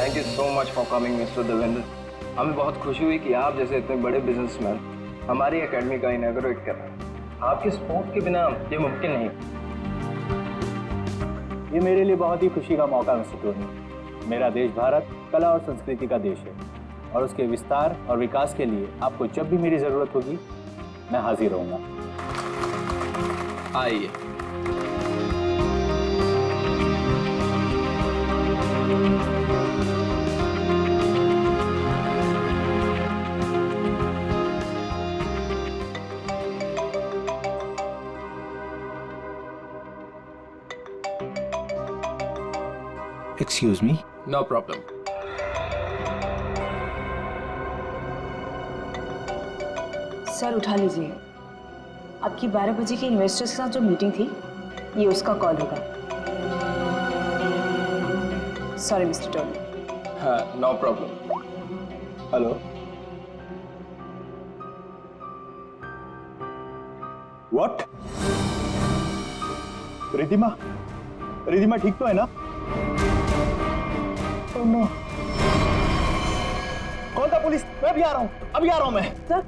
Thank you so much for coming mister Devendra. हमें बहुत खुशी हुई कि आप जैसे इतने बड़े बिजनेसमैन हमारी एकेडमी का इनॉग्रेट कर रहे हैं। आपके सपोर्ट के बिना ये मुमकिन नहीं। ये मेरे लिए बहुत ही खुशी का मौका मिस्टर टोनी। मेरा देश भारत कला और संस्कृति का देश है और उसके विस्तार और विकास के लिए आपको जब भी मेरी जरूरत होगी मैं हाजिर रहूंगा। आइए। Excuse me? No problem. Sir उठा लीजिए। आपकी 12 बजे की इन्वेस्टर्स के साथ जो मीटिंग थी ये उसका कॉल होगा। Sorry Mister Tony. हाँ, no problem. Hello. What? Ridhima ठीक तो है ना? Oh no. कौन था पुलिस? मैं अभी आ रहा हूँ मैं। सर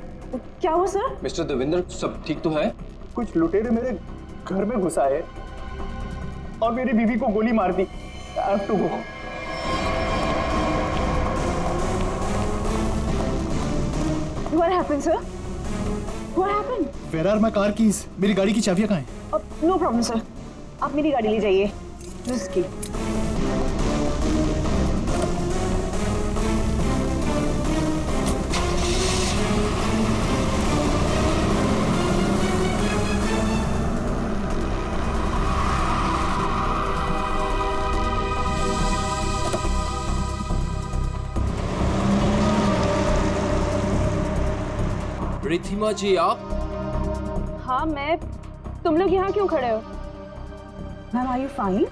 क्या हुआ सर? मिस्टर देवेंद्र सब ठीक तो है? कुछ लुटेरे मेरे घर में घुस आए और मेरी बीवी को गोली मार दी। I have to go. What happened sir? What happened? Where are my car keys? मेरी गाड़ी की चाबियां कहाँ हैं? No problem sir. आप मेरी गाड़ी ले जाइए। इसकी। रिधिमा जी आप? हाँ मैं। तुम लोग यहाँ क्यों खड़े हो? Ma'am are you fine?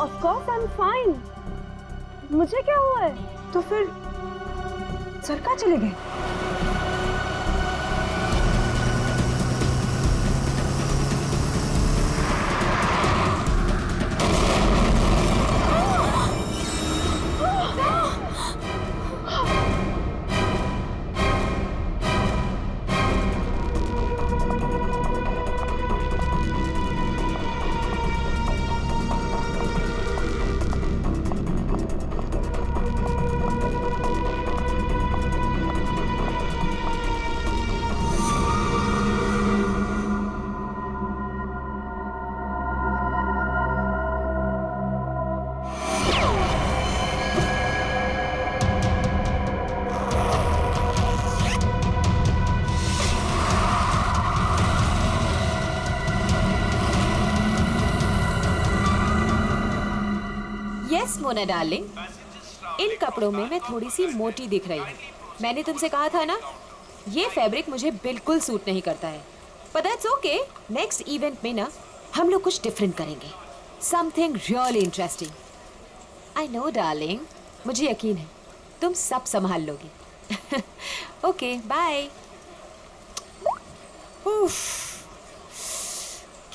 Of course I am fine. मुझे क्या हुआ है? तो फिर सर कहाँ चले गए? यस मोना डार्लिंग, इन कपड़ों में मैं थोड़ी सी मोटी दिख रही हूँ। मैंने तुमसे कहा था ना, ये फैब्रिक मुझे बिल्कुल सूट नहीं करता है। But that's okay, next event में ना हम लोग कुछ डिफरेंट करेंगे, something really interesting. I know darling, मुझे यकीन है तुम सब संभाल लोगी। Okay bye.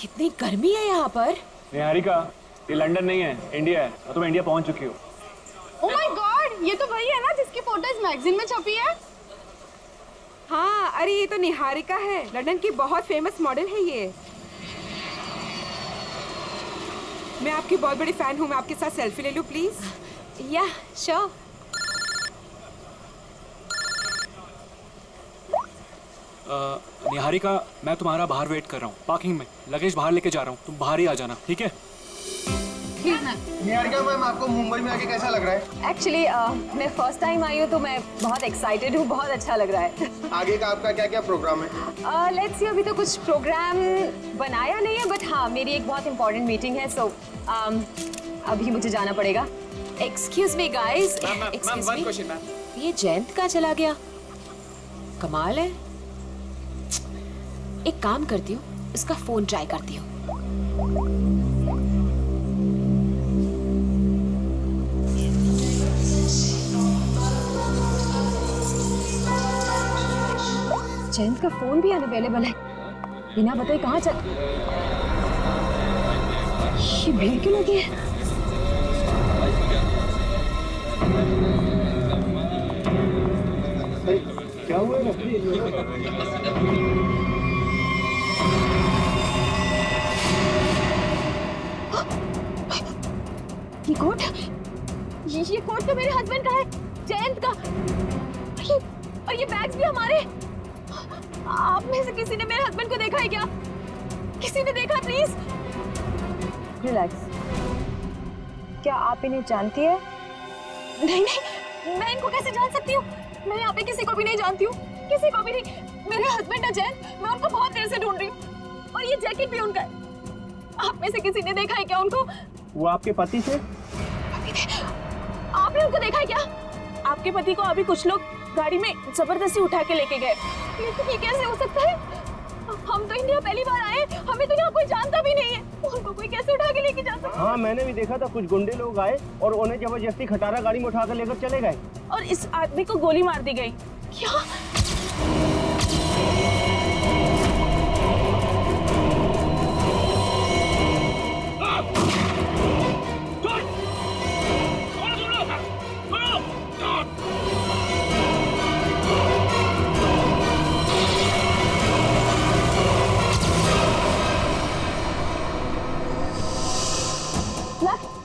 कितनी गर्मी है यहाँ पर। निहारिका, ये लंदन नहीं है, इंडिया है और तुम इंडिया पहुंच चुकी हो। ओह माय गॉड, ये तो वही है ना जिसकी फोटो इस मैगजीन में छपी है? हाँ, अरे ये तो निहारिका है, लंदन की बहुत फेमस मॉडल है ये। मैं आपकी बहुत बड़ी फैन हूँ, मैं आपके साथ सेल्फी ले लूँ प्लीज? या श्योर। निहारिका, मैं तुम्हारा बाहर वेट कर रहा हूँ, पार्किंग में लगेज बाहर लेके जा रहा हूँ, तुम बाहर ही आ जाना, ठीक है? निहारिका मैम, आपको मुंबई में आके कैसा लग रहा है? एक्चुअली मैं फर्स्ट टाइम आई हूँ तो मैं बहुत एक्साइटेड हूँ, बहुत अच्छा लग रहा है। आगे का आपका क्या क्या प्रोग्राम है? लेट्स सी, अभी तो कुछ प्रोग्राम बनाया नहीं है, बट हाँ मेरी एक बहुत इंपॉर्टेंट मीटिंग है, सो अभी मुझे जाना पड़ेगा। Excuse me guys, excuse me, ये जयंत कहाँ चला गया? कमाल है। एक काम करती हूँ, इसका फोन ट्राई करती हूँ। जयंत का फोन भी अनअवेलेबल है, बिना बताए कहाँ चल। ये भीड़ क्यों लगी है? ये कोट तो मेरे हस्बैंड का है, जयंत का। और ये बैग्स भी हमारे। आप में से किसी ने मेरे हस्बैंड को देखा है क्या? किसी ने देखा? Please relax. क्या आप इन्हें जानती है? नहीं, मैं इनको कैसे जान सकती हूँ? मैं यहाँ पे किसी को भी नहीं जानती हूँ, किसी को भी नहीं। मेरे हस्बैंड है जयंत, मैं उनको बहुत देर से ढूंढ रही हूँ और ये जैकेट भी उनका है। आप में से किसी ने देखा है क्या उनको? वो आपके पति थे? आपने उनको देखा है क्या? आपके पति को अभी कुछ लोग गाड़ी में जबरदस्ती उठा के लेके गए। लेकिन ये कैसे हो सकता है? हम तो इंडिया पहली बार आए, हमें तो यहाँ कोई जानता भी नहीं है। उनको कोई कैसे उठा के लेके जा सकता है? हाँ, मैंने भी देखा था, कुछ गुंडे लोग आए और उन्हें जबरदस्ती खटारा गाड़ी में उठा कर लेकर चले गए। और इस आदमी को गोली मार दी गई। क्या?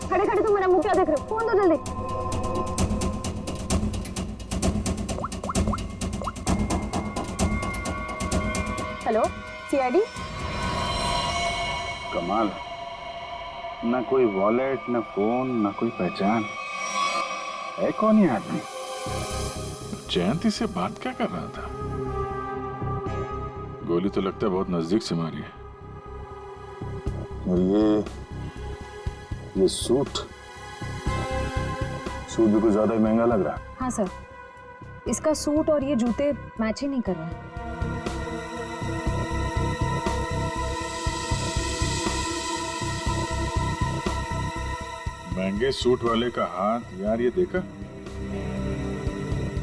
खड़े खड़े तुम मेरा मुंह क्या देख रहे हो? फोन दो जल्दी। Hello, CID. कमाल, ना कोई वॉलेट, ना फोन, ना कोई पहचान। है कौन ये आदमी? जयंती से बात क्या कर रहा था? गोली तो लगता है बहुत नजदीक से मारी है। और ये सूट भी कुछ ज्यादा ही महंगा लग रहा है। हाँ सर, इसका सूट और ये जूते मैच ही नहीं कर रहे हैं। महंगे सूट वाले का हाथ, यार ये देखा,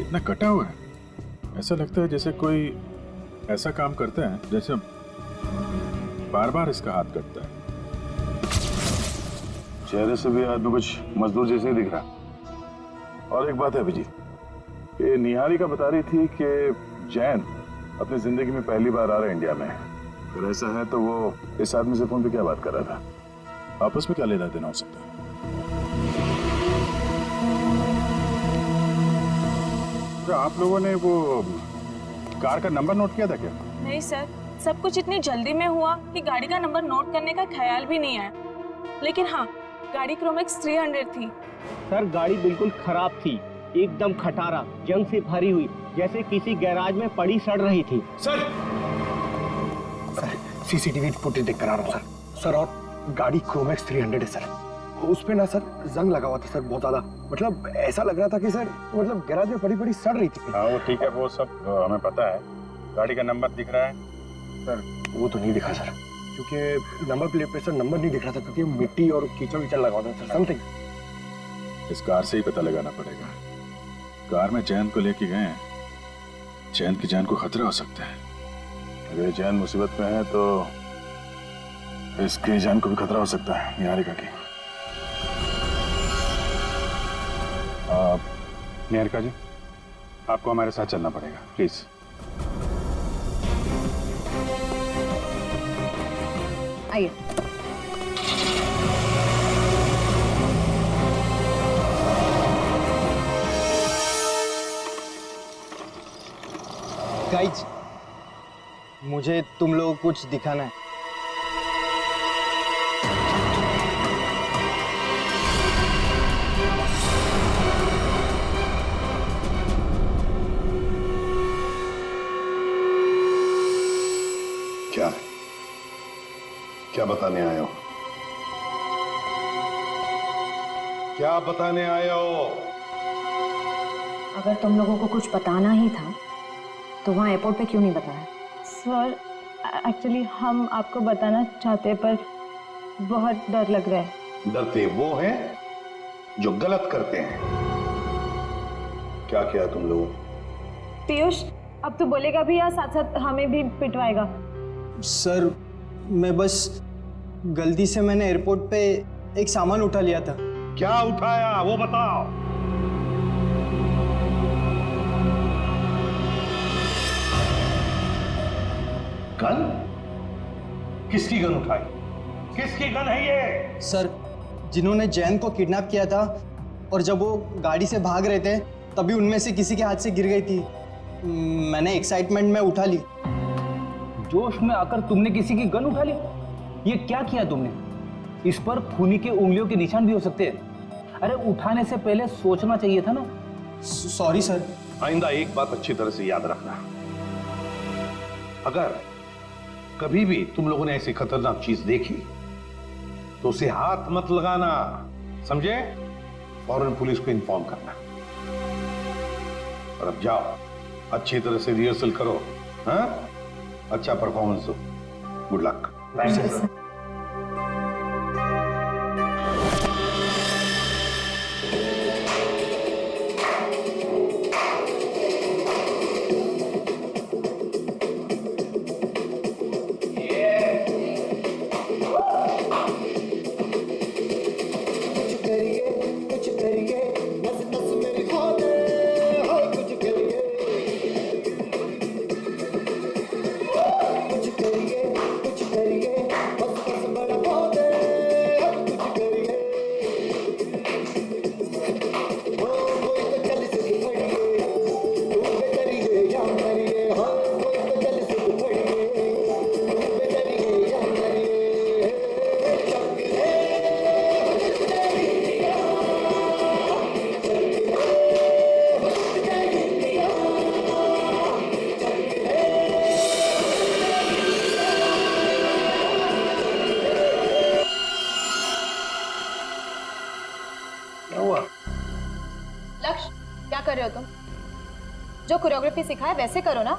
इतना कटा हुआ है। ऐसा लगता है जैसे कोई ऐसा काम करता है जैसे बार बार इसका हाथ कटता है। चेहरे से भी आदमी कुछ मजदूर जैसे ही दिख रहा। और एक बात है अभिजीत, ये निहारिका बता रही थी कि जैन अपनी जिंदगी में पहली बार आ रहा है इंडिया में। अगर ऐसा है तो वो इस आदमी से फोन पे क्या बात कर रहा था? आपस में क्या लेना देना हो सकता है? तो आप लोगों ने वो कार का नंबर नोट किया था क्या? नहीं सर, सब कुछ इतनी जल्दी में हुआ कि गाड़ी का नंबर नोट करने का ख्याल भी नहीं आया। लेकिन हाँ, गाड़ी क्रोमैक्स 300 थी। सर, गाड़ी बिल्कुल खराब थी, एकदम खटारा, जंग से भरी हुई, जैसे किसी गैराज में पड़ी सड़ रही थी। सर सीसीटीवी फुटेज देख कर आ रहा हूँ सर। और गाड़ी क्रोमैक्स 300 है सर। उस पे ना सर जंग लगा हुआ था सर, बहुत ज्यादा। मतलब ऐसा लग रहा था कि सर मतलब गैराज में पड़ी पड़ी सड़ रही थी। हाँ वो ठीक है, वो सब हमें पता है। गाड़ी का नंबर दिख रहा है? सर वो तो नहीं दिखा सर, क्योंकि नंबर प्लेट पे सर नंबर नहीं दिख रहा था, क्योंकि मिट्टी और कीचड़ विचड़ लगा हुआ था सर, समथिंग। इस कार से ही पता लगाना पड़ेगा। कार में जैन को लेके गए हैं, जैन की जान को खतरा हो सकता है। अगर जैन मुसीबत में है तो इसकी जान को भी खतरा हो सकता है, निहारिका की। निहारिका जी, आपको हमारे साथ चलना पड़ेगा, प्लीज। आइए। गाइज, मुझे तुम लोगों को कुछ दिखाना है। क्या है? क्या बताने आए हो? क्या बताने आए हो? अगर तुम लोगों को कुछ बताना ही था तो वहाँ एयरपोर्ट पे क्यों नहीं बताया? सर एक्चुअली हम आपको बताना चाहते, पर बहुत डर लग रहा है। डरते वो हैं जो गलत करते हैं। क्या किया तुम लोगों? पीयूष, अब तो बोलेगा भी या साथ साथ हमें भी पिटवाएगा? सर मैं बस गलती से मैंने एयरपोर्ट पे एक सामान उठा लिया था। क्या उठाया वो बताओ। गन? किसकी गन उठाई? किसकी गन है ये? सर, जिन्होंने जैन को किडनैप किया था और जब वो गाड़ी से भाग रहे थे तभी उनमें से किसी के हाथ से गिर गई थी। मैंने एक्साइटमेंट में उठा ली। जोश में आकर तुमने किसी की गन उठा ली? ये क्या किया तुमने? इस पर खूनी के उंगलियों के निशान भी हो सकते हैं। अरे उठाने से पहले सोचना चाहिए था ना। Sorry sir. आइंदा एक बात अच्छी तरह से याद रखना, अगर कभी भी तुम लोगों ने ऐसी खतरनाक चीज देखी तो उसे हाथ मत लगाना, समझे? फौरन पुलिस को इन्फॉर्म करना। और अब जाओ, अच्छी तरह से रिहर्सल करो, हाँ? अच्छा परफॉर्मेंस दो। Good luck. Thank you sir. जो कोरियोग्राफी सिखाया वैसे करो ना।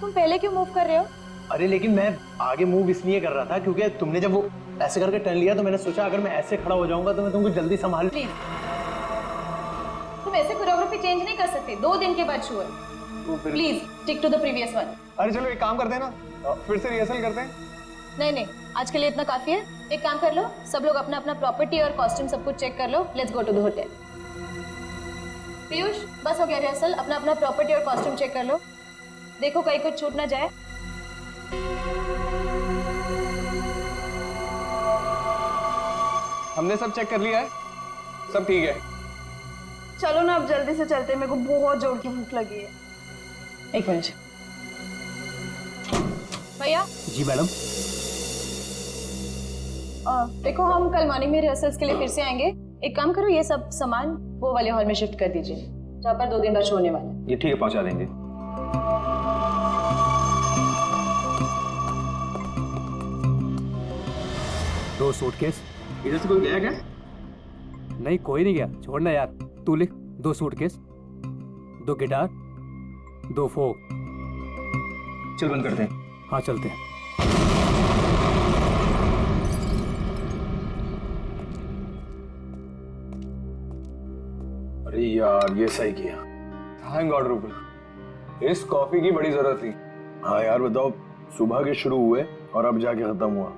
तुम पहले क्यों मूव कर रहे हो? अरे लेकिन मैं आगे मूव इसलिए कर रहा था क्योंकि तुमने जब वो ऐसे करके टर्न लिया तो मैंने सोचा अगर मैं ऐसे खड़ा हो जाऊंगा तो मैं तुमको जल्दी संभाल। प्लीज, तुम ऐसे कोरियोग्राफी चेंज नहीं कर सकते। 2 दिन के बाद शो है। Please stick to the previous one. अरे चलो एक काम करते हैं ना, फिर से रिहर्सल करते हैं। नहीं नहीं, आज के लिए इतना काफी है। एक काम कर लो, सब लोग अपना अपना प्रॉपर्टी और कॉस्ट्यूम सब कुछ चेक कर लो। Let's go to the hotel. Piyush, बस हो गया रिहर्सल। अपना अपना प्रॉपर्टी और कॉस्ट्यूम चेक कर लो। देखो कहीं कुछ छूट ना जाए। हमने सब चेक कर लिया है, सब ठीक है। चलो ना अब जल्दी से चलते, मेरे को बहुत जोर की भूख लगी है। एक मिनट भैया। जी मैडम। देखो हम कल मॉर्निंग में रिहर्सल्स के लिए फिर से आएंगे। एक काम करो, ये सब सामान वो वाले हॉल में शिफ्ट कर दीजिए जहाँ पर 2 दिन बाद शो होने वाला है। ये ठीक है, पहुंचा देंगे। दो सूटकेस। इधर से कोई गया क्या? नहीं, कोई नहीं गया, छोड़ना यार। तू लिख। 2 सूटकेस, 2 गिटार, 2 फोक। चल बंद करते हैं। हाँ चलते हैं। अरे यार ये सही किया। थैंक गॉड रूबल, इस कॉफी की बड़ी जरूरत थी। हाँ यार बताओ, सुबह के शुरू हुए और अब जाके खत्म हुआ।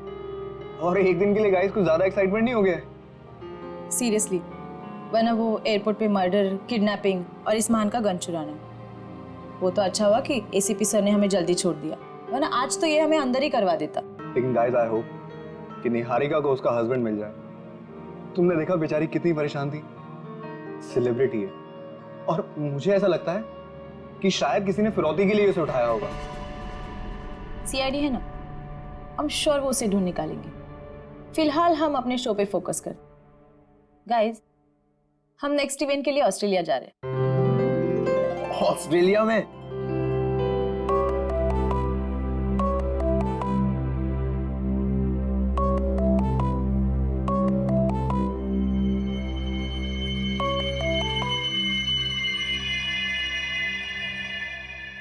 और एक दिन के लिए गाइस कुछ ज्यादा एक्साइटमेंट नहीं हो गया? सीरियसली, वरना वो एयरपोर्ट पे मर्डर, किडनैपिंग और इस मान का गन चुराना। वो तो अच्छा हुआ कि एसीपी सर ने हमें जल्दी छोड़ दिया, वरना आज तो ये हमें अंदर ही करवा देता। लेकिन गाइस आई होप कि निहारिका को उसका हस्बैंड मिल जाए। तुमने देखा बेचारी कितनी परेशान थी। सेलिब्रिटी है और मुझे ऐसा लगता है कि शायद किसी ने फिरौती के लिए उसे उठाया होगा। सीआईडी है ना, हम श्योर वो उसे ढूंढ निकालेंगे। फिलहाल हम अपने शो पे फोकस कर। गाइस, हम नेक्स्ट इवेंट के लिए ऑस्ट्रेलिया जा रहे हैं। ऑस्ट्रेलिया में?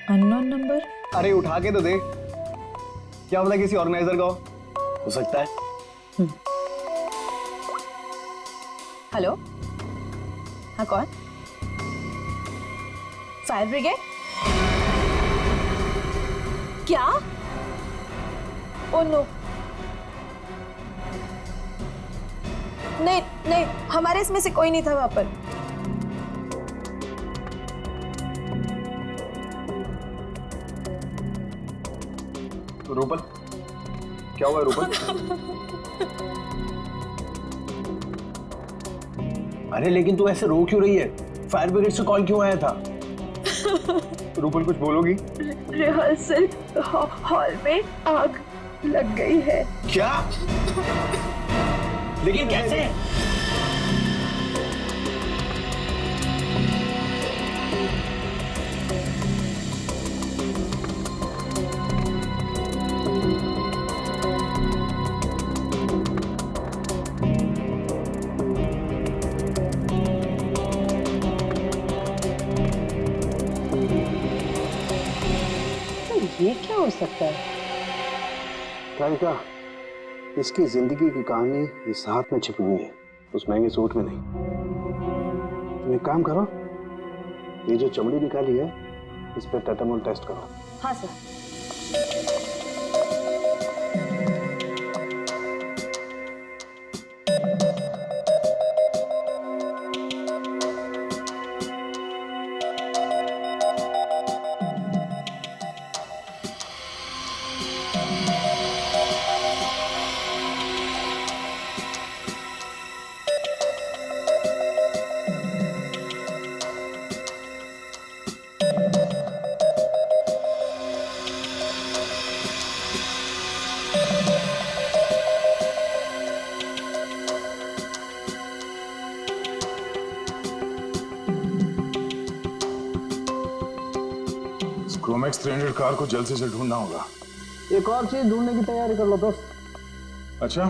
Unknown number. अरे उठा के तो दे, क्या पता किसी ऑर्गेनाइजर का हो सकता है। हेलो, हाँ कौन? Fire brigade? क्या? ओ नो, नहीं नहीं, हमारे इसमें से कोई नहीं था वहां पर। रूपल, क्या हुआ रूपल? अरे लेकिन तू ऐसे रो क्यों रही है? फायर ब्रिगेड से कॉल क्यों आया था? रूपल कुछ बोलोगी? रिहर्सल हॉल में आग लग गई है। क्या? लेकिन कैसे? ये क्या हो सकता है? राधिका, इसकी जिंदगी की कहानी इस हाथ में छिपी हुई है, उस महंगे सूट में नहीं। तुम एक काम करो, ये जो चमड़ी निकाली है इस पे टेटामोल टेस्ट करो। हाँ सर। क्रोमैक्स 300 कार को जल्द से ढूंढना होगा। एक और चीज ढूंढने की तैयारी कर लो दोस्त। अच्छा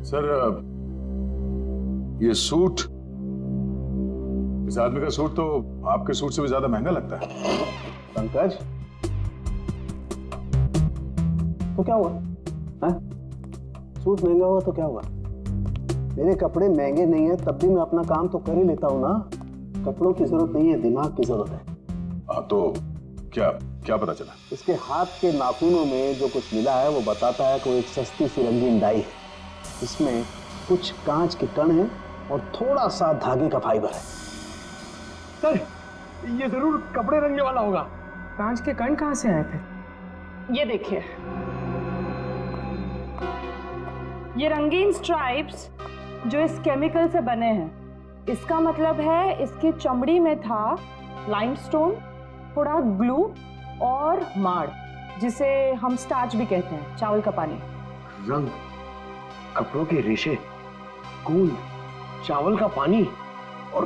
सर, ये सूट, इस आदमी का सूट तो आपके सूट से भी ज्यादा महंगा लगता है। पंकज, तो क्या हुआ? हाँ? सूट महंगा हुआ तो क्या हुआ? मेरे कपड़े महंगे नहीं है तब भी मैं अपना काम तो कर ही लेता हूँ ना। कपड़ों की जरूरत नहीं है, दिमाग की जरूरत है। तो क्या क्या पता चला? इसके हाथ के नाखूनों में जो कुछ मिला है वो बताता है कि वो एक सस्ती सी रंगीन डाई है। इसमें कुछ कांच के कण हैं और थोड़ा सा धागे का फाइबर है। सर, ये जरूर कपड़े रंगने वाला होगा। कांच के कण कहाँ से आए थे? ये देखिए, ये रंगीन स्ट्राइप्स जो इस केमिकल से बने हैं, इसका मतलब है इसकी चमड़ी में था लाइमस्टोन, थोड़ा ग्लू और माड़, जिसे हम स्टार्च भी कहते हैं, चावल का पानी। रंग, कपड़ों के रेशे, गूंद, चावल का पानी और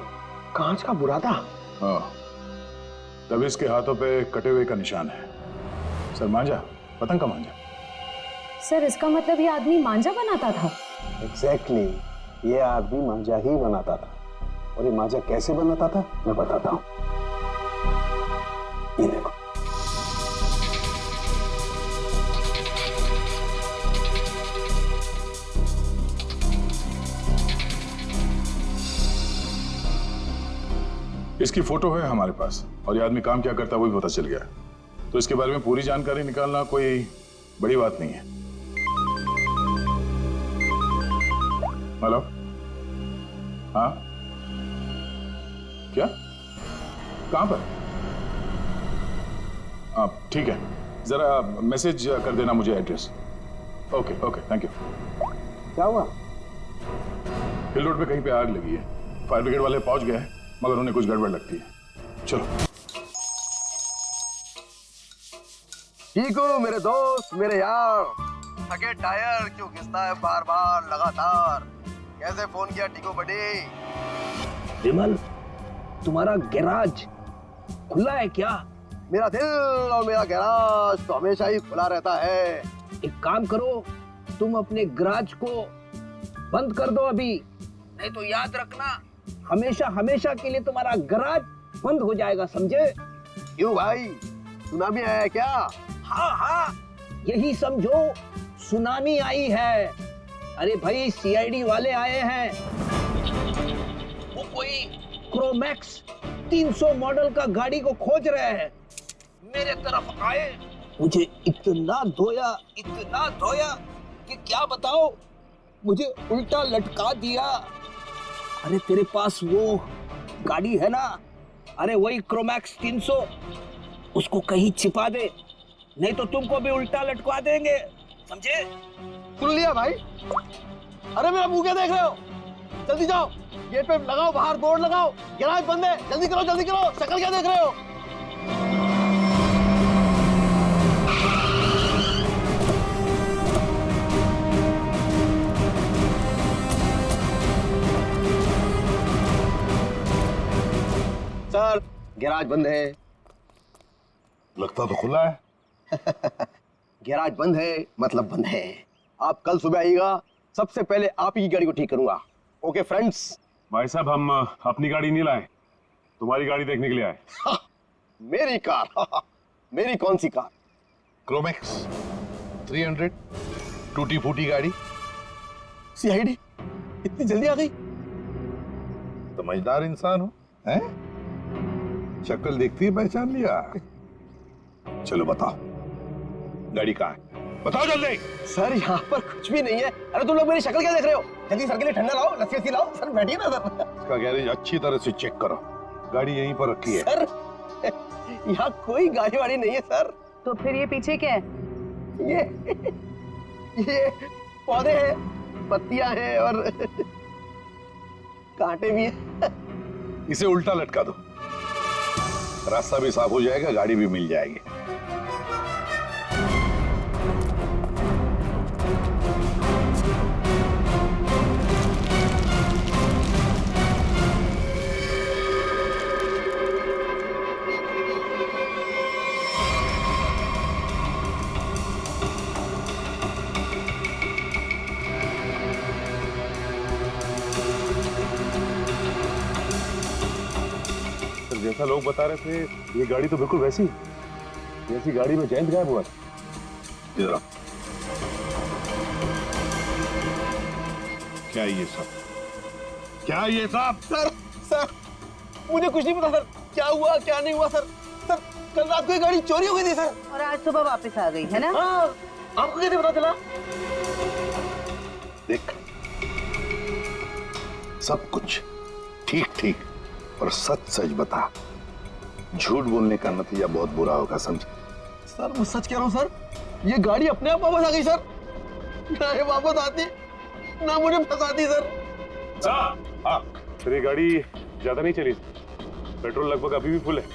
कांच का बुरादा। हाँ, तब इसके हाथों पे कटे हुए का निशान है। सर, मांझा, पतंग का मांझा। सर, इसका मतलब ये आदमी मांझा बनाता था? एग्जैक्टली, ये आदमी मांझा ही बनाता था। और ये मांझा कैसे बनाता था मैं बताता हूँ। ये देखो, इसकी फोटो है हमारे पास और ये आदमी काम क्या करता है वो भी पता चल गया। तो इसके बारे में पूरी जानकारी निकालना कोई बड़ी बात नहीं है। हेलो, हाँ, क्या, कहां पर? आप ठीक है, जरा मैसेज कर देना मुझे address. Okay okay, thank you. क्या हुआ? हिल रोड पे कहीं पे आग लगी है। फायर ब्रिगेड वाले पहुंच गए हैं मगर उन्हें कुछ गड़बड़ लगती है। चलो। ठीक हो मेरे दोस्त, मेरे यार। थके टायर क्यों घिसता है बार बार लगातार? कैसे फोन किया टीको बड़ी? विमल, तुम्हारा गैराज खुला है क्या? मेरा दिल और मेरा गैराज तो हमेशा ही खुला रहता है। एक काम करो, तुम अपने गैराज को बंद कर दो अभी, नहीं तो याद रखना हमेशा हमेशा के लिए तुम्हारा गैराज बंद हो जाएगा, समझे? क्यों भाई, सुनामी आया क्या? हाँ हाँ, यही समझो, सुनामी आई है। अरे भाई, सीआईडी वाले आए हैं। वो कोई क्रोमैक्स 300 मॉडल का गाड़ी को खोज रहे हैं। मेरे तरफ आए, मुझे इतना धोया कि क्या बताओ, मुझे उल्टा लटका दिया। अरे तेरे पास वो गाड़ी है ना, अरे वही क्रोमैक्स 300, उसको कहीं छिपा दे, नहीं तो तुमको भी उल्टा लटका देंगे, समझे? सुन लिया भाई। अरे मेरा मुंह क्या देख रहे हो? जल्दी जाओ, गेट पे लगाओ, बाहर बोर्ड लगाओ, गैराज बंद है, जल्दी करो जल्दी करो। शक्ल क्या देख रहे हो? सर गैराज बंद है। लगता तो खुला है। गैराज बंद है मतलब बंद है। आप कल सुबह आइएगा, सबसे पहले आप ही की गाड़ी को ठीक करूंगा। Okay friends? भाई साहब हम अपनी गाड़ी नहीं लाए, तुम्हारी गाड़ी देखने के लिए आए। मेरी कार? मेरी कौन सी कार? क्रोमैक्स 300 टूटी फूटी गाड़ी। सीआईडी इतनी जल्दी आ गई? समझदार इंसान हो, हैं? शक्ल देखती है पहचान लिया। चलो बताओ गाड़ी कहाँ है, बताओ जल्दी। सर यहाँ पर कुछ भी नहीं है। अरे तुम लोग मेरी शक्ल क्या देख रहे हो? जल्दी सर के लिए ठंडा लाओ, लस्सी लाओ। सर बैठिए ना सर। इसका गैरेज अच्छी तरह से चेक करो, गाड़ी यहीं पर रखी है। सर यहाँ कोई गाड़ी वाड़ी नहीं है सर। तो फिर ये पीछे क्या है? ये पौधे हैं, पत्तियां हैं और कांटे भी हैं। इसे उल्टा लटका दो, रास्ता भी साफ हो जाएगा, गाड़ी भी मिल जाएगी। जैसा लोग बता रहे थे, ये गाड़ी तो बिल्कुल वैसी जैसी गाड़ी में जयंत गायब हुआ था। इधर आओ। क्या ये सब? क्या ये सब? सर मुझे कुछ नहीं पता सर, क्या हुआ क्या नहीं हुआ सर। सर कल रात को ये गाड़ी चोरी हो गई थी सर, और आज सुबह वापस आ गई है ना? हाँ, आपको कैसे पता चला? देख, सब कुछ ठीक ठीक और सच सच बता। झूठ बोलने का नतीजा बहुत बुरा होगा, समझ? सर मैं सच कह रहा हूँ सर, ये गाड़ी अपने आप वापस आ गई सर। ना ये वापस आती ना मुझे फंसाती सर। हाँ, फिर ये गाड़ी ज्यादा नहीं चली, पेट्रोल लगभग अभी भी फुल है।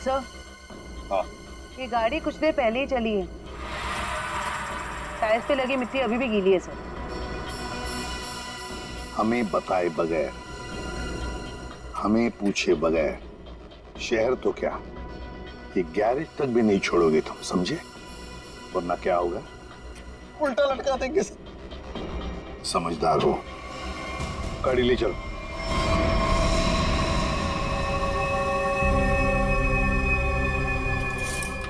सर हाँ, ये गाड़ी कुछ देर पहले ही चली है, टायर्स पे लगी मिट्टी अभी भी गीली है सर। हमें बताए बगैर, हमें पूछे बगैर शहर तो क्या, ये गैरेज तक भी नहीं छोड़ोगे तुम, समझे? वरना क्या होगा? उल्टा लटका देंगे सर। समझदार हो, गाड़ी ले चलो।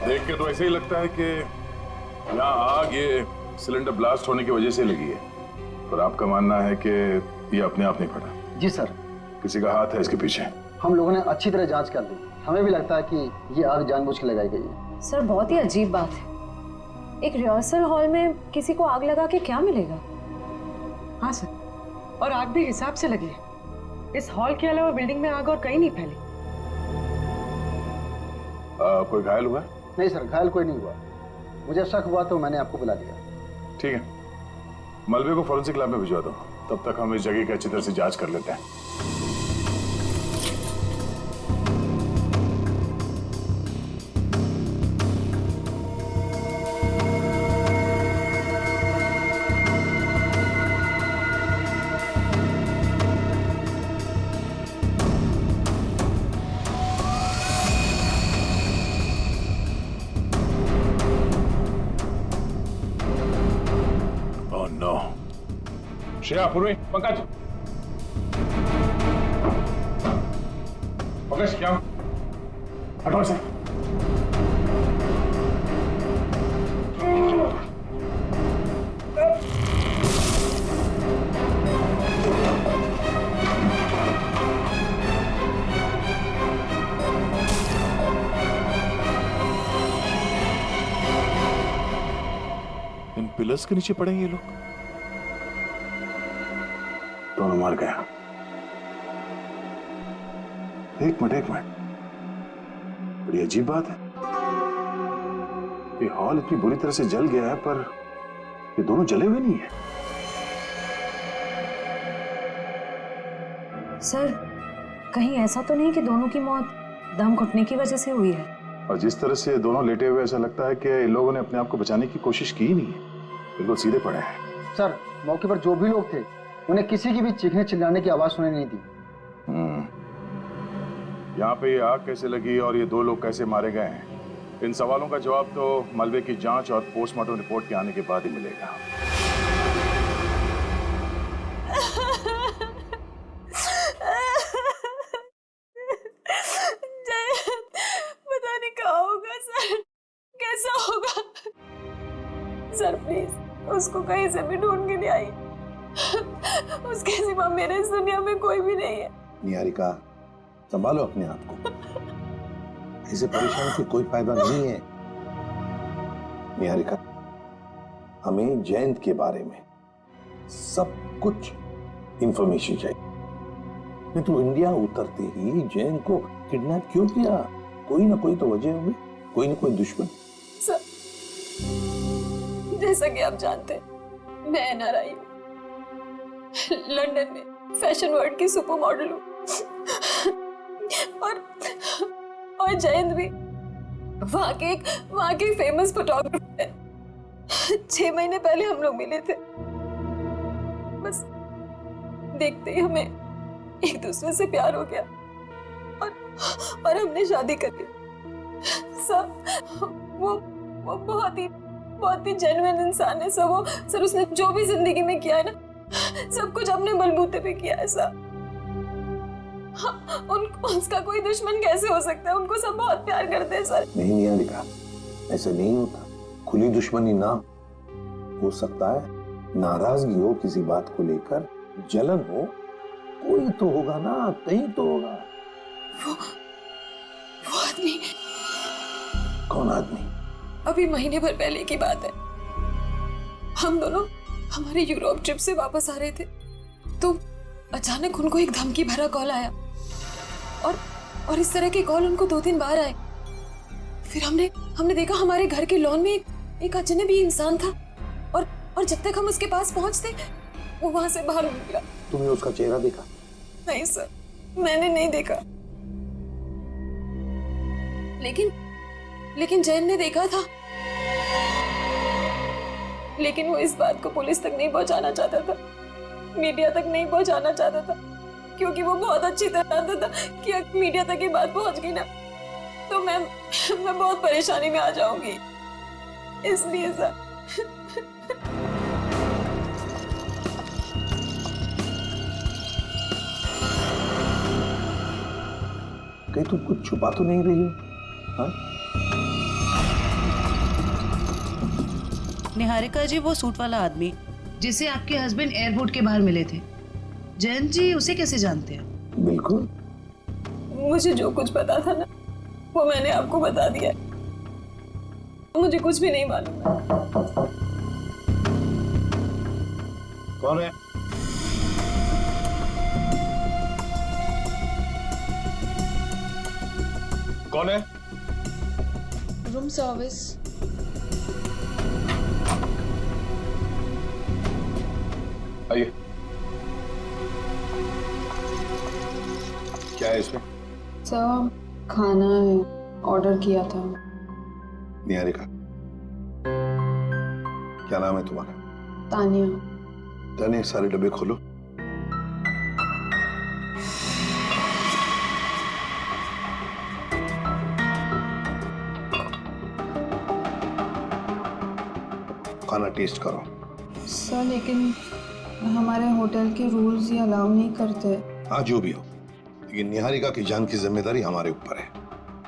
देख के तो ऐसे ही लगता है कि यहाँ आग ये सिलेंडर ब्लास्ट होने की वजह से लगी है, पर आपका मानना है कि ये अपने आप नहीं फटा? जी सर, किसी का हाथ है इसके पीछे। हम लोगों ने अच्छी तरह जांच कर ली, हमें भी लगता है कि ये आग जानबूझ के लगाई गई है। सर बहुत ही अजीब बात है, एक रिहर्सल हॉल में किसी को आग लगा के क्या मिलेगा? हाँ सर, और आग भी हिसाब से लगी है। इस हॉल के अलावा बिल्डिंग में आग और कहीं नहीं फैली। कोई घायल हुआ? नहीं सर, घायल कोई नहीं हुआ। मुझे शक हुआ तो मैंने आपको बुला लिया। ठीक है, मलबे को फॉरेंसिक लैब में भिजवा दो, तब तक हम इस जगह की अच्छी तरह से जांच कर लेते हैं। श्रेया, पूर्वी, पंकज, पंकज क्या हटो से। इन पिलर्स के नीचे पड़ेंगे ये लोग। दोनों मर गया। एक मिनट, बड़ी अजीब बात है। ये हॉल इतनी बुरी तरह से जल गया है, पर ये दोनों जले हुए नहीं है। सर, कहीं ऐसा तो नहीं कि दोनों की मौत दम घुटने की वजह से हुई है? और जिस तरह से दोनों लेटे हुए, ऐसा लगता है कि इन लोगों ने अपने आप को बचाने की कोशिश की ही नहीं है, बिल्कुल सीधे पड़े हैं। सर, मौके पर जो भी लोग थे उन्हें किसी की भी चीखने चिल्लाने की आवाज सुनाई नहीं दी। यहाँ पे ये आग कैसे लगी और ये दो लोग कैसे मारे गए हैं, इन सवालों का जवाब तो मलबे की जांच और पोस्टमार्टम रिपोर्ट के आने के बाद ही मिलेगा। पता नहीं क्या होगा सर, कैसा होगा। सर प्लीज उसको कहीं से भी ढूंढ के नहीं आई। उसके सिवा मेरे इस दुनिया में कोई भी नहीं है। निहारिका, संभालो अपने आप को, ऐसे परेशान से कोई फायदा नहीं है। निहारिका, हमें जयंत के बारे में सब कुछ इंफॉर्मेशन चाहिए। नहीं तो इंडिया उतरते ही जयंत को किडनैप क्यों किया? कोई ना कोई तो वजह होगी, कोई ना कोई दुश्मन। सर, जैसा कि आप जानते हैं, मैं एनआरआई हूँ, लंदन में फैशन वर्ल्ड की सुपर मॉडल हूँ, और जयंत भी वहाँ के फेमस फोटोग्राफर है। 6 महीने पहले हम लोग मिले थे, बस देखते ही हमें एक दूसरे से प्यार हो गया और हमने शादी कर ली। सर, वो बहुत ही जेन्युइन इंसान है सर। उसने जो भी जिंदगी में किया है ना, सब कुछ अपने बलबूते पे किया है सर। उसका कोई दुश्मन कैसे हो सकता है? उनको सब बहुत प्यार करते हैं सर। नहीं निहारिका, ऐसा नहीं होता। खुली दुश्मनी ना हो सकता है, नाराजगी हो किसी बात को लेकर, जलन हो, कोई तो होगा ना, कहीं तो होगा। वो आदमी। कौन आदमी? अभी महीने भर पहले की बात है, हम दोनों हमारे यूरोप ट्रिप से वापस आ रहे थे, तो अचानक उनको एक धमकी भरा कॉल आया और इस तरह के कॉल उनको 2-3 बार आए। फिर हमने देखा हमारे घर के लॉन में एक अजनबी इंसान था और जब तक हम उसके पास पहुंचते वो वहां से बाहर निकला। तुमने उसका चेहरा देखा? नहीं सर, मैंने नहीं देखा, लेकिन जैन ने देखा था। लेकिन वो इस बात को पुलिस तक नहीं पहुंचाना चाहता था, मीडिया तक नहीं पहुंचाना चाहता था, क्योंकि वो बहुत अच्छी तरह जानता था कि अगर मीडिया तक ये बात पहुंच गई ना तो मैं बहुत परेशानी में आ जाऊंगी, इसलिए सर। कहीं तुम कुछ छुपा तो नहीं रही हो? हाँ? निहारिका जी, वो सूट वाला आदमी जिसे आपके हस्बैंड एयरपोर्ट के बाहर मिले थे, जयंत जी उसे कैसे जानते हैं? बिल्कुल, मुझे जो कुछ पता था ना वो मैंने आपको बता दिया, मुझे कुछ भी नहीं मालूम। कौन है? कौन है? Room service. आइए। क्या है इसमें? सर, खाना है, ऑर्डर किया था। निहारिका, क्या नाम है तुम्हारा? तानिया। तानिया, सारे डब्बे खोलो। खाना टेस्ट करो। सर, लेकिन हमारे होटल के रूल्स ये अलाउ नहीं करते। हाँ, जो भी हो, लेकिन निहारिका की जान की जिम्मेदारी हमारे ऊपर है,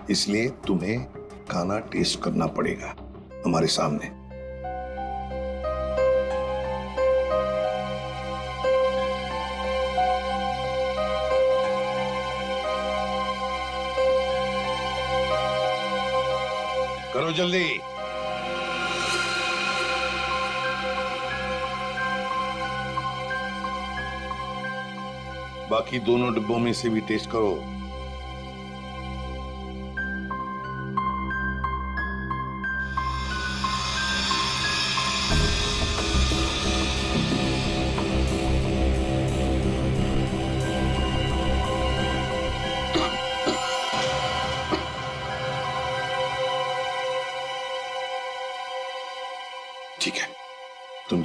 इसलिए तुम्हें खाना टेस्ट करना पड़ेगा हमारे सामने। करो जल्दी। बाकी दोनों डिब्बों में से भी टेस्ट करो।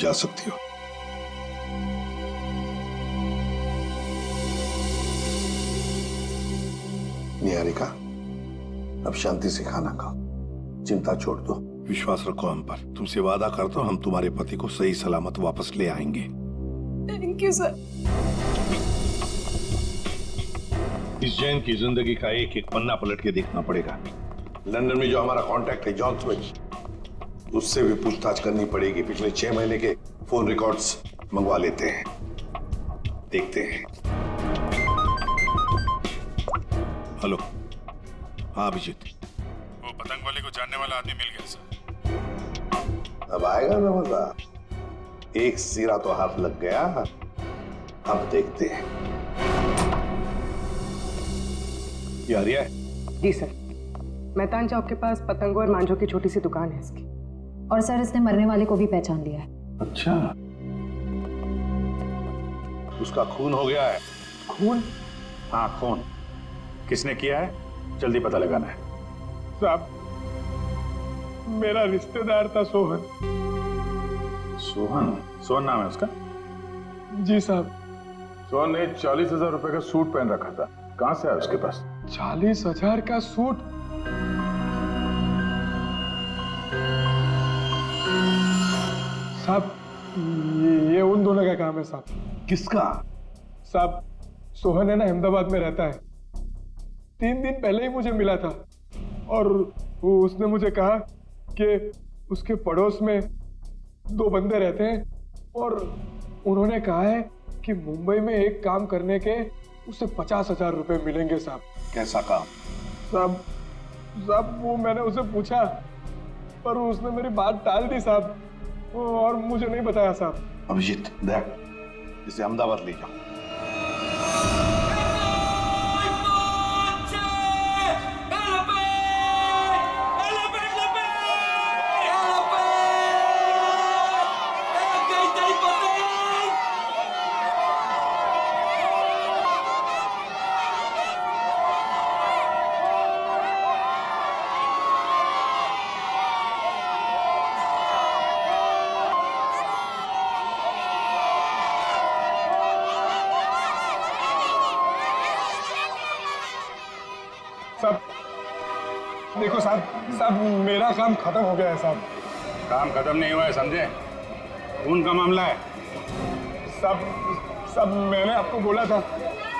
जा सकती हो। निहारिका, अब शांति से खाना खाओ, चिंता छोड़ दो, विश्वास रखो हम पर। तुमसे वादा करता हूं हम तुम्हारे पति को सही सलामत वापस ले आएंगे। Thank you sir. इस जैन की जिंदगी का एक एक पन्ना पलट के देखना पड़ेगा। लंदन में जो हमारा कांटेक्ट है जॉन स्मिथ, उससे भी पूछताछ करनी पड़ेगी। पिछले 6 महीने के फोन रिकॉर्ड्स मंगवा लेते हैं, देखते हैं। हेलो, हाँ अभिजीत, वो पतंग वाले को जानने वाला आदमी मिल गया सर। अब आएगा ना मजा। एक सिरा तो हाथ लग गया, अब देखते हैं। ये आर्या है? जी सर, मैदान चौक के पास पतंगों और मांझों की छोटी सी दुकान है इसकी। और सर इसने मरने वाले को भी पहचान लिया है। अच्छा, उसका खून हो गया है। खून? हाँ खून। किसने किया है जल्दी पता लगाना है। साहब, मेरा रिश्तेदार था सोहन। सोहन? सोहन नाम है उसका? जी साहब। सोहन ने 40,000 रुपए का सूट पहन रखा था, कहां से आया उसके पास? 40,000 का सूट? साहब, ये उन दोनों का काम है साहब। किसका? साहब, सोहन है ना, अहमदाबाद में रहता है। 3 दिन पहले ही मुझे मिला था और उसने मुझे कहा कि उसके पड़ोस में 2 बंदे रहते हैं और उन्होंने कहा है कि मुंबई में एक काम करने के उसे 50,000 रुपए मिलेंगे साहब। कैसा काम? साहब वो मैंने उसे पूछा पर उसने मेरी बात टाल दी साहब, और मुझे नहीं बताया साहब। अभिजीत, देख, इसे अहमदाबाद ले जाओ। साहब देखो साहब, मेरा काम खत्म हो गया है साहब। काम खत्म नहीं हुआ है समझे, खून का मामला है। साहब मैंने आपको बोला था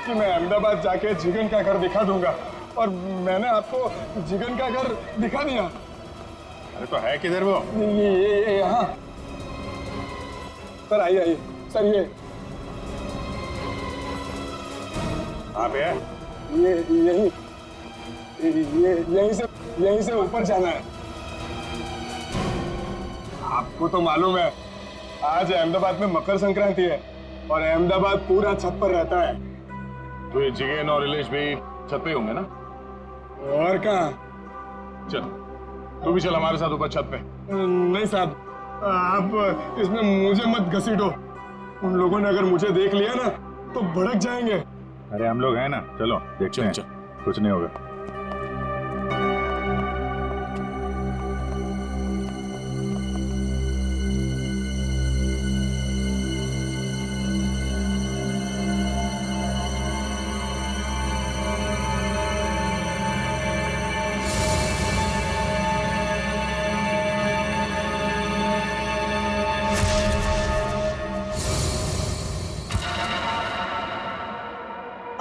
कि मैं अहमदाबाद जाके जिगन का घर दिखा दूंगा और मैंने आपको जिगन का घर दिखा दिया। अरे तो है किधर वो? ये यहाँ सर। आइए सर, ये कहाँ पे है? ये यहीं से ऊपर जाना है। आपको तो मालूम है आज अहमदाबाद में मकर संक्रांति है और अहमदाबाद पूरा छत पर रहता है। तो ये जिगेन और रिलेश भी छत पे होंगे ना? और कहाँ? चल तू भी चल हमारे साथ ऊपर छत पे। नहीं साहब, आप इसमें मुझे मत घसीटो। उन लोगों ने अगर मुझे देख लिया ना तो भड़क जाएंगे। अरे हम लोग हैं ना, चलो देखते हैं, कुछ नहीं होगा।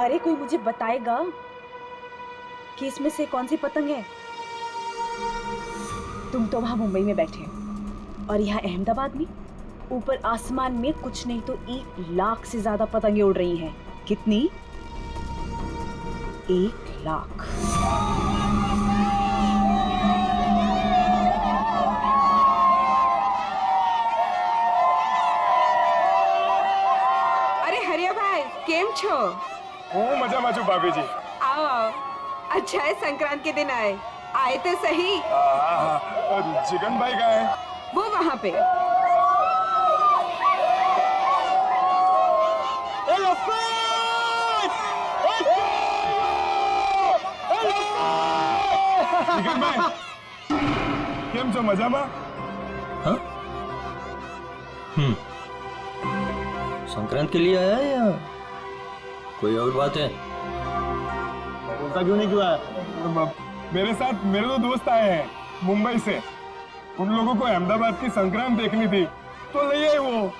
अरे कोई मुझे बताएगा कि इसमें से कौन सी पतंग है? तुम तो वहां मुंबई में बैठे हो और यहाँ अहमदाबाद में ऊपर आसमान में कुछ नहीं तो 1 लाख से ज्यादा पतंगे उड़ रही हैं। कितनी? 1 लाख। अरे हरिया भाई, केम छो? मजा माचू भाभी जी। आओ आओ, अच्छा है संक्रांत के दिन आए तो सही। जिगन भाई कहाँ है? वो वहाँ पे। जिगन भाई केम छो? मजामा? संक्रांत के लिए आया है या कोई और बात है? बोलता क्यों नहीं क्यों आया? मेरे साथ मेरे दो दोस्त आए हैं मुंबई से। उन लोगों को अहमदाबाद की संक्रांत देखनी थी तो नहीं आए वो।